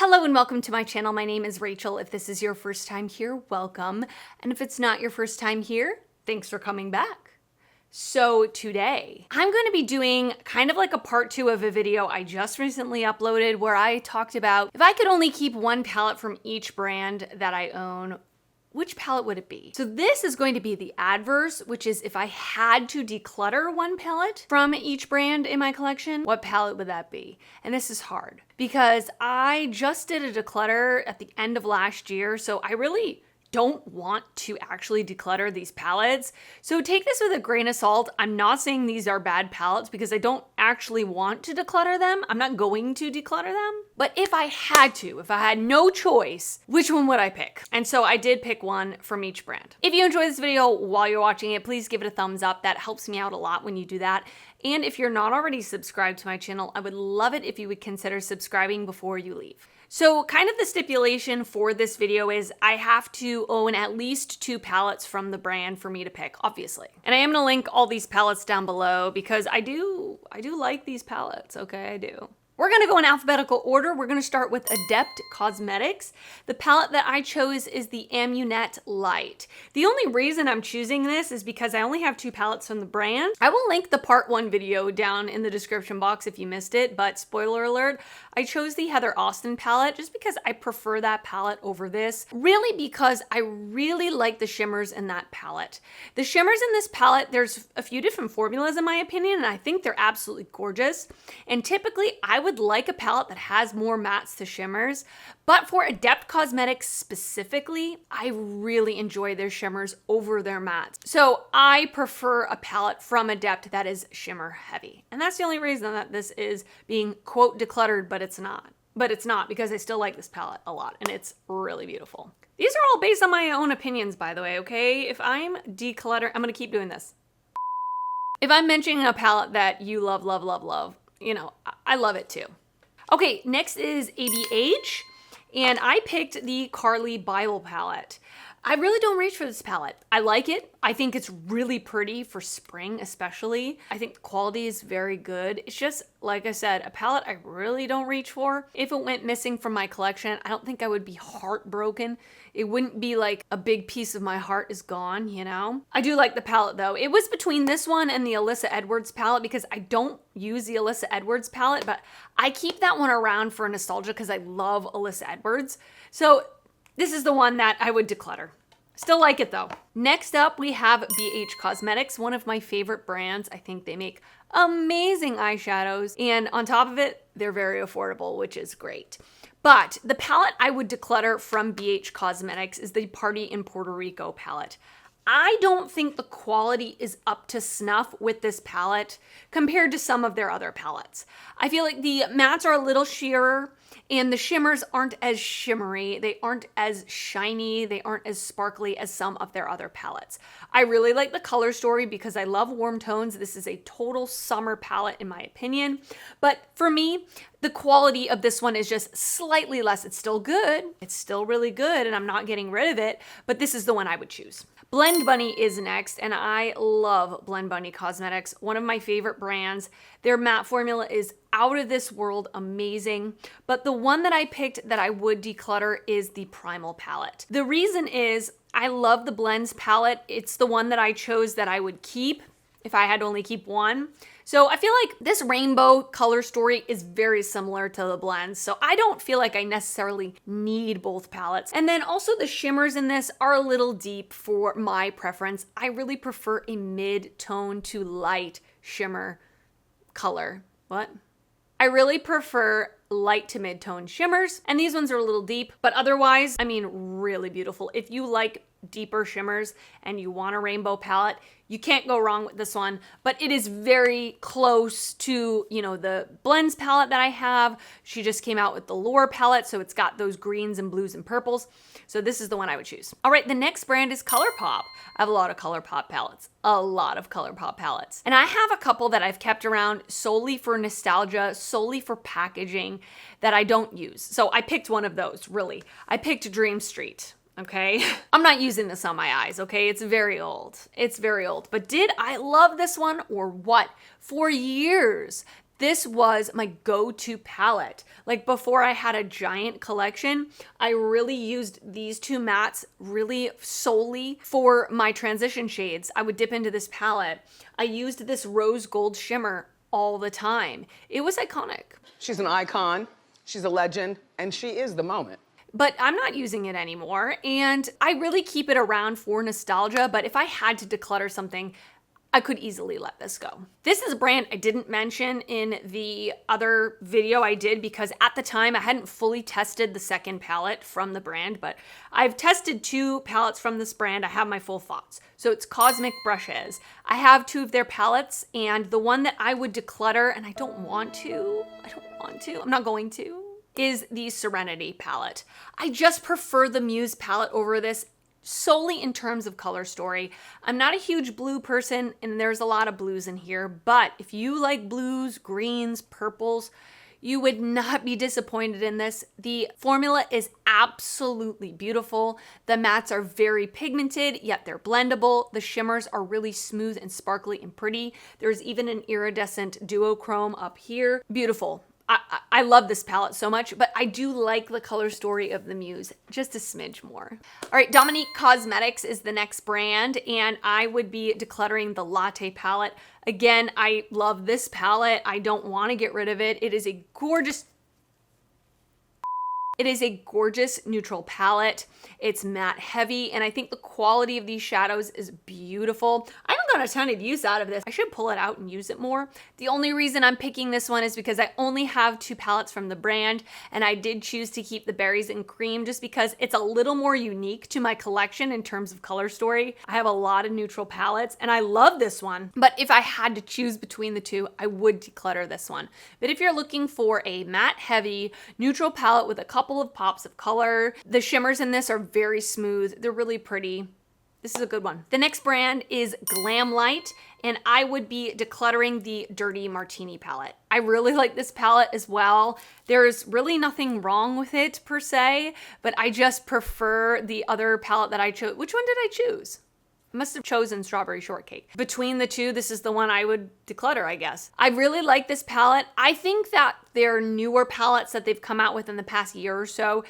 Hello and welcome to my channel. My name is Rachel. If this is your first time here, welcome. And if it's not your first time here, thanks for coming back. So today, I'm going to be doing kind of like a part 2 of a video I just recently uploaded where I talked about if I could only keep one palette from each brand that I own, which palette would it be? So this is going to be the adverse, which is if I had to declutter one palette from each brand in my collection, what palette would that be? And this is hard because I just did a declutter at the end of last year, so I really don't want to actually declutter these palettes. So take this with a grain of salt. I'm not saying these are bad palettes because I don't actually want to declutter them. I'm not going to declutter them. But if I had to, if I had no choice, which one would I pick? And so I did pick one from each brand. If you enjoy this video while you're watching it, please give it a thumbs up. That helps me out a lot when you do that. And if you're not already subscribed to my channel, I would love it if you would consider subscribing before you leave. So kind of the stipulation for this video is I have to own at least 2 palettes from the brand for me to pick, obviously. And I am gonna link all these palettes down below because I do like these palettes, okay, I do. We're gonna go in alphabetical order. We're gonna start with Adept Cosmetics. The palette that I chose is the Amunet Light. The only reason I'm choosing this is because I only have 2 palettes from the brand. I will link the part 1 video down in the description box if you missed it, but spoiler alert, I chose the Heather Austin palette just because I prefer that palette over this. Really because I really like the shimmers in that palette. The shimmers in this palette, there's a few different formulas in my opinion, and I think they're absolutely gorgeous. And typically I would like a palette that has more mattes to shimmers, but for Adept Cosmetics specifically, I really enjoy their shimmers over their mattes. So I prefer a palette from Adept that is shimmer heavy. And that's the only reason that this is being quote decluttered, but it's not. But it's not because I still like this palette a lot and it's really beautiful. These are all based on my own opinions, by the way, okay? If I'm decluttering, I'm gonna keep doing this. If I'm mentioning a palette that you love, love, love, love, you know, I love it too. Okay, next is ABH, and I picked the Carli Bybel palette. I really don't reach for this palette. I like it. I think it's really pretty for spring especially. I think the quality is very good. It's just, like I said, a palette I really don't reach for. If it went missing from my collection, I don't think I would be heartbroken. It wouldn't be like a big piece of my heart is gone, you know? I do like the palette though. It was between this one and the Alyssa Edwards palette because I don't use the Alyssa Edwards palette, but I keep that one around for nostalgia because I love Alyssa Edwards. So this is the one that I would declutter. Still like it though. Next up, we have BH Cosmetics, one of my favorite brands. I think they make amazing eyeshadows, and on top of it, they're very affordable, which is great. But the palette I would declutter from BH Cosmetics is the Party in Puerto Rico palette. I don't think the quality is up to snuff with this palette compared to some of their other palettes. I feel like the mattes are a little sheerer and the shimmers aren't as shimmery, they aren't as shiny, they aren't as sparkly as some of their other palettes. I really like the color story because I love warm tones. This is a total summer palette in my opinion. But for me, the quality of this one is just slightly less. It's still good, it's still really good, and I'm not getting rid of it, but this is the one I would choose. Blend Bunny is next, and I love Blend Bunny Cosmetics, one of my favorite brands. Their matte formula is out of this world amazing, but the one that I picked that I would declutter is the Primal palette. The reason is I love the Blends palette. It's the one that I chose that I would keep if I had to only keep one. So I feel like this rainbow color story is very similar to the blends, so I don't feel like I necessarily need both palettes. And then also the shimmers in this are a little deep for my preference. I really prefer a mid-tone to light shimmer color. What? I really prefer light to mid-tone shimmers, and these ones are a little deep, but otherwise, I mean, really beautiful. If you like deeper shimmers and you want a rainbow palette, you can't go wrong with this one, but it is very close to, you know, the blends palette that I have. She just came out with the Lure palette, so it's got those greens and blues and purples. So this is the one I would choose. All right, the next brand is ColourPop. I have a lot of ColourPop palettes, and I have a couple that I've kept around solely for nostalgia, solely for packaging that I don't use. So I picked one of those, really. I picked Dream Street. Okay, I'm not using this on my eyes, okay? It's very old. It's very old. But did I love this one or what? For years, This was my go-to palette. Like before I had a giant collection, I really used these two mattes really solely for my transition shades. I would dip into this palette. I used this rose gold shimmer all the time. It was iconic. She's an icon, she's a legend, and she is the moment. But I'm not using it anymore, and I really keep it around for nostalgia, but if I had to declutter something, I could easily let this go. This is a brand I didn't mention in the other video I did because at the time I hadn't fully tested the second palette from the brand, but I've tested 2 palettes from this brand. I have my full thoughts. So it's Cosmic Brushes. I have 2 of their palettes, and the one that I would declutter, and I'm not going to, is the Serenity palette. I just prefer the Muse palette over this, solely in terms of color story. I'm not a huge blue person, and there's a lot of blues in here, but if you like blues, greens, purples, you would not be disappointed in this. The formula is absolutely beautiful. The mattes are very pigmented, yet they're blendable. The shimmers are really smooth and sparkly and pretty. There's even an iridescent duochrome up here. Beautiful. I love this palette so much, but I do like the color story of the Muse just a smidge more. All right, Dominique Cosmetics is the next brand, and I would be decluttering the Latte palette. Again, I love this palette. I don't want to get rid of it. It is a gorgeous neutral palette. It's matte heavy, and I think the quality of these shadows is beautiful. I haven't got a ton of use out of this. I should pull it out and use it more. The only reason I'm picking this one is because I only have 2 palettes from the brand, and I did choose to keep the Berries and Cream just because it's a little more unique to my collection in terms of color story. I have a lot of neutral palettes, and I love this one, but if I had to choose between the 2, I would declutter this one. But if you're looking for a matte heavy neutral palette with a couple of pops of color, the shimmers in this are very smooth. They're really pretty. This is a good one. The next brand is Glam Light, and I would be decluttering the Dirty Martini palette. I really like this palette as well. There's really nothing wrong with it per se, but I just prefer the other palette that I chose. Which one did I choose? I must have chosen Strawberry Shortcake. Between the 2, this is the one I would declutter, I guess. I really like this palette. I think that their newer palettes that they've come out with in the past year or so,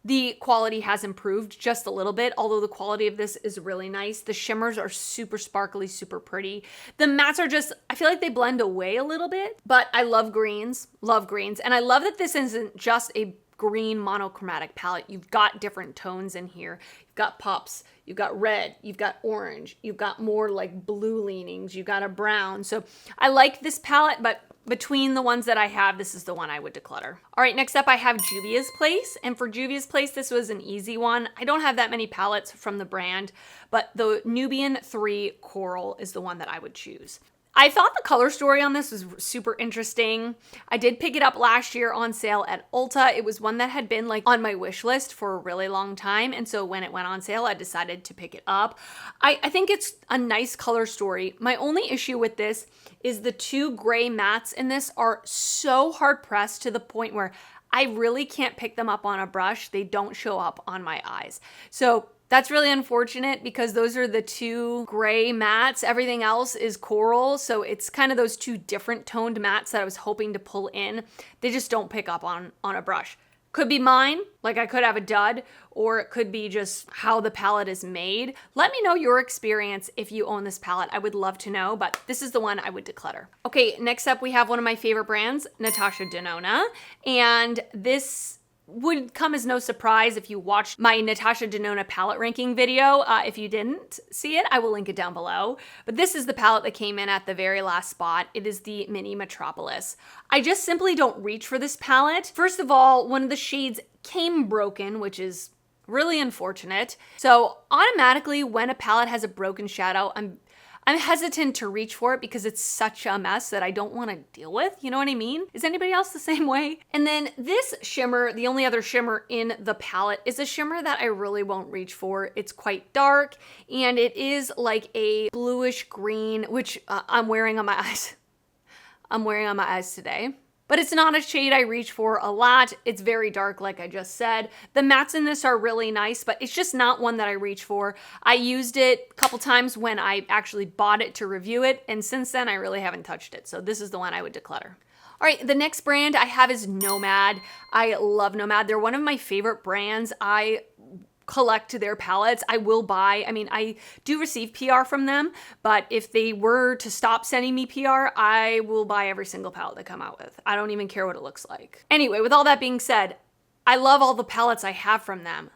the quality has improved just a little bit, although the quality of this is really nice. The shimmers are super sparkly, super pretty. The mattes are just, I feel like they blend away a little bit, but I love greens. And I love that this isn't just a green monochromatic palette. You've got different tones in here. You've got pops, you've got red, you've got orange, you've got more like blue leanings, you've got a brown. So I like this palette, but between the ones that I have, this is the one I would declutter. All right, next up I have Juvia's Place. And for Juvia's Place, this was an easy one. I don't have that many palettes from the brand, but the Nubian 3 Coral is the one that I would choose. I thought the color story on this was super interesting. I did pick it up last year on sale at Ulta. It was one that had been like on my wish list for a really long time. And so when it went on sale, I decided to pick it up. I think it's a nice color story. My only issue with this is the 2 gray mattes in this are so hard pressed to the point where I really can't pick them up on a brush. They don't show up on my eyes. So that's really unfortunate because those are the 2 gray mattes. Everything else is coral. So it's kind of those 2 different toned mattes that I was hoping to pull in. They just don't pick up on a brush. Could be mine, like I could have a dud, or it could be just how the palette is made. Let me know your experience if you own this palette. I would love to know, but this is the one I would declutter. Okay, next up we have one of my favorite brands, Natasha Denona, and this would come as no surprise if you watched my Natasha Denona palette ranking video. If you didn't see it, I will link it down below. But this is the palette that came in at the very last spot. It is the Mini Metropolis. I just simply don't reach for this palette. First of all, one of the shades came broken, which is really unfortunate. So automatically when a palette has a broken shadow, I'm hesitant to reach for it because it's such a mess that I don't want to deal with. You know what I mean? Is anybody else the same way? And then this shimmer, the only other shimmer in the palette, is a shimmer that I really won't reach for. It's quite dark and it is like a bluish green, which I'm wearing on my eyes. I'm wearing on my eyes today. But it's not a shade I reach for a lot. It's very dark, like I just said. The mattes in this are really nice, but it's just not one that I reach for. I used it a couple times when I actually bought it to review it, and since then I really haven't touched it. So this is the one I would declutter. All right, the next brand I have is Nomad. I love Nomad. They're one of my favorite brands. I collect their palettes. I will buy, I mean, I do receive PR from them, but if they were to stop sending me PR, I will buy every single palette they come out with. I don't even care what it looks like. Anyway, with all that being said, I love all the palettes I have from them.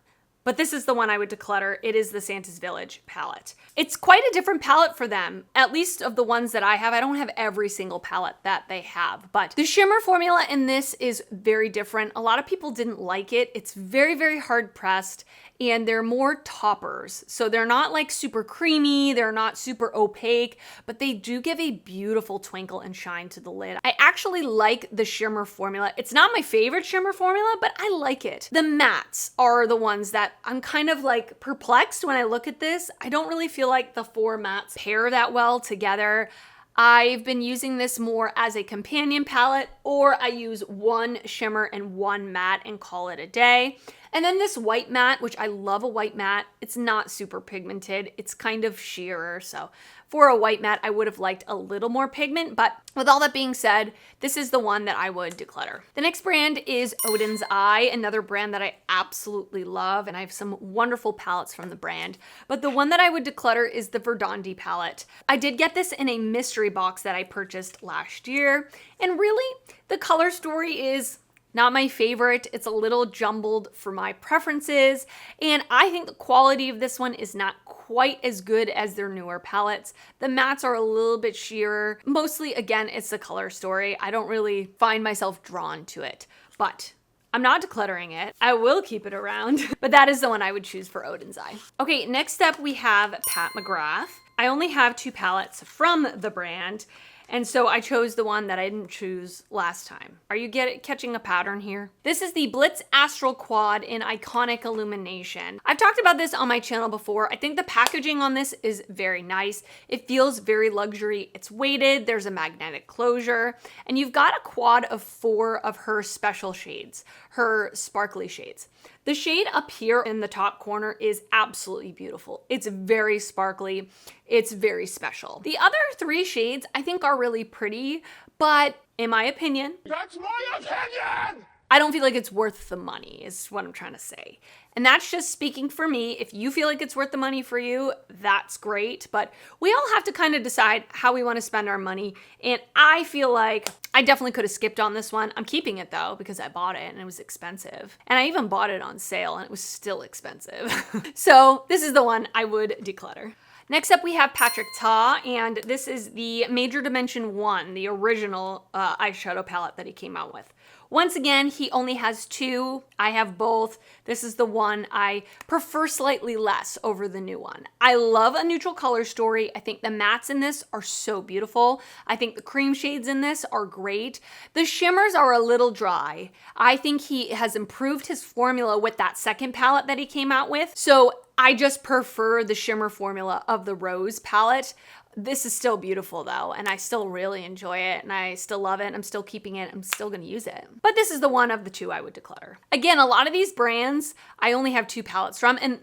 But this is the one I would declutter. It is the Santa's Village palette. It's quite a different palette for them, at least of the ones that I have. I don't have every single palette that they have, but the shimmer formula in this is very different. A lot of people didn't like it. It's very, very hard pressed, and they're more toppers. So they're not like super creamy, they're not super opaque, but they do give a beautiful twinkle and shine to the lid. I actually like the shimmer formula. It's not my favorite shimmer formula, but I like it. The mattes are the ones that I'm kind of like perplexed when I look at this. I don't really feel like the 4 mattes pair that well together. I've been using this more as a companion palette, or I use 1 shimmer and 1 matte and call it a day. And then this white matte, which I love a white matte. It's not super pigmented. It's kind of sheerer. So for a white matte, I would have liked a little more pigment. But with all that being said, this is the one that I would declutter. The next brand is Odin's Eye, another brand that I absolutely love. And I have some wonderful palettes from the brand. But the one that I would declutter is the Verdandi palette. I did get this in a mystery box that I purchased last year. And really, the color story is not my favorite. It's a little jumbled for my preferences, and I think the quality of this one is not quite as good as their newer palettes. The mattes are a little bit sheerer. Mostly, again, it's the color story. I don't really find myself drawn to it, but I'm not decluttering it. I will keep it around, but that is the one I would choose for Odin's Eye. Okay, next up we have Pat McGrath. I only have 2 palettes from the brand, and so I chose the one that I didn't choose last time. Are you catching a pattern here? This is the Blitz Astral Quad in Iconic Illumination. I've talked about this on my channel before. I think the packaging on this is very nice. It feels very luxury. It's weighted, there's a magnetic closure, and you've got a quad of 4 of her special shades, her sparkly shades. The shade up here in the top corner is absolutely beautiful. It's very sparkly. It's very special. The other 3 shades I think are really pretty, but in my opinion, that's my opinion! I don't feel like it's worth the money is what I'm trying to say. And that's just speaking for me. If you feel like it's worth the money for you, that's great. But we all have to kind of decide how we want to spend our money. And I feel like I definitely could have skipped on this one. I'm keeping it though, because I bought it and it was expensive. And I even bought it on sale and it was still expensive. So this is the one I would declutter. Next up, we have Patrick Ta, and this is the Major Dimension 1, the original eyeshadow palette that he came out with. Once again, he only has 2. I have both. This is the one I prefer slightly less over the new one. I love a neutral color story. I think the mattes in this are so beautiful. I think the cream shades in this are great. The shimmers are a little dry. I think he has improved his formula with that second palette that he came out with. So I just prefer the shimmer formula of the Rose palette. This is still beautiful though, and I still really enjoy it, and I still love it. I'm still keeping it. I'm still gonna use it. But this is the one of the 2 I would declutter. Again, a lot of these brands, I only have 2 palettes from, and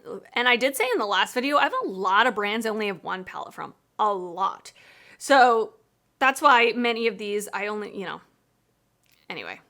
I did say in the last video, I have a lot of brands I only have 1 palette from. A lot. So that's why many of these I only, anyway.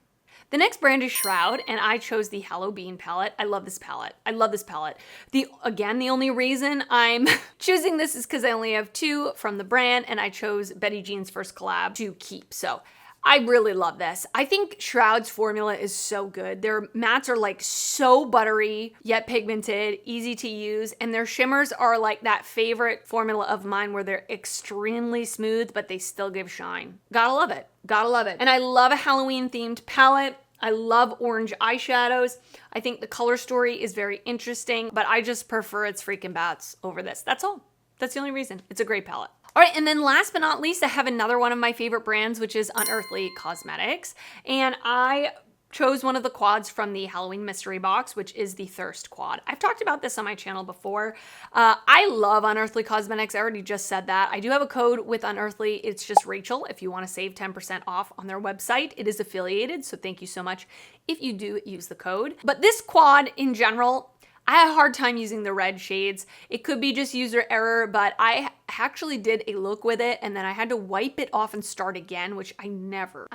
The next brand is Shroud, and I chose the Halloween palette. I love this palette. I love this palette. The only reason I'm choosing this is because I only have 2 from the brand, and I chose Betty Jean's first collab to keep. So I really love this. I think Shroud's formula is so good. Their mattes are like so buttery, yet pigmented, easy to use, and their shimmers are like that favorite formula of mine where they're extremely smooth, but they still give shine. Gotta love it. Gotta love it. And I love a Halloween themed palette. I love orange eyeshadows. I think the color story is very interesting, but I just prefer its freaking bats over this. That's all. That's the only reason. It's a great palette. All right, and then last but not least, I have another one of my favorite brands, which is Unearthly Cosmetics. And I chose one of the quads from the Halloween mystery box, which is the Thirst quad. I've talked about this on my channel before. I love Unearthly Cosmetics. I already just said that. I do have a code with Unearthly. It's just Rachel if you want to save 10% off on their website. It is affiliated, so thank you so much if you do use the code. But this quad in general, I had a hard time using the red shades. It could be just user error, but I actually did a look with it and then I had to wipe it off and start again, which I never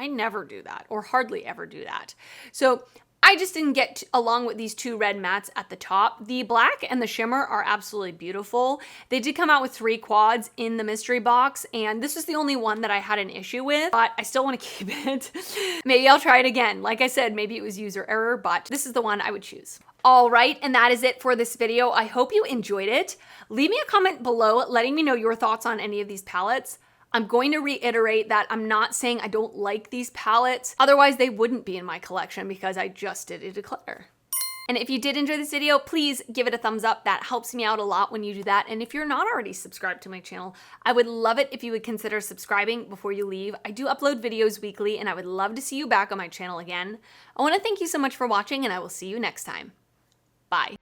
do that, or hardly ever do that. So I just didn't get along with these two red mattes at the top. The black and the shimmer are absolutely beautiful. They did come out with 3 quads in the mystery box, and this was the only one that I had an issue with, but I still want to keep it. Maybe I'll try it again. Like I said, maybe it was user error, but this is the one I would choose. All right, and that is it for this video. I hope you enjoyed it. Leave me a comment below letting me know your thoughts on any of these palettes. I'm going to reiterate that I'm not saying I don't like these palettes. Otherwise, they wouldn't be in my collection because I just did a declutter. And if you did enjoy this video, please give it a thumbs up. That helps me out a lot when you do that. And if you're not already subscribed to my channel, I would love it if you would consider subscribing before you leave. I do upload videos weekly and I would love to see you back on my channel again. I want to thank you so much for watching and I will see you next time. Bye.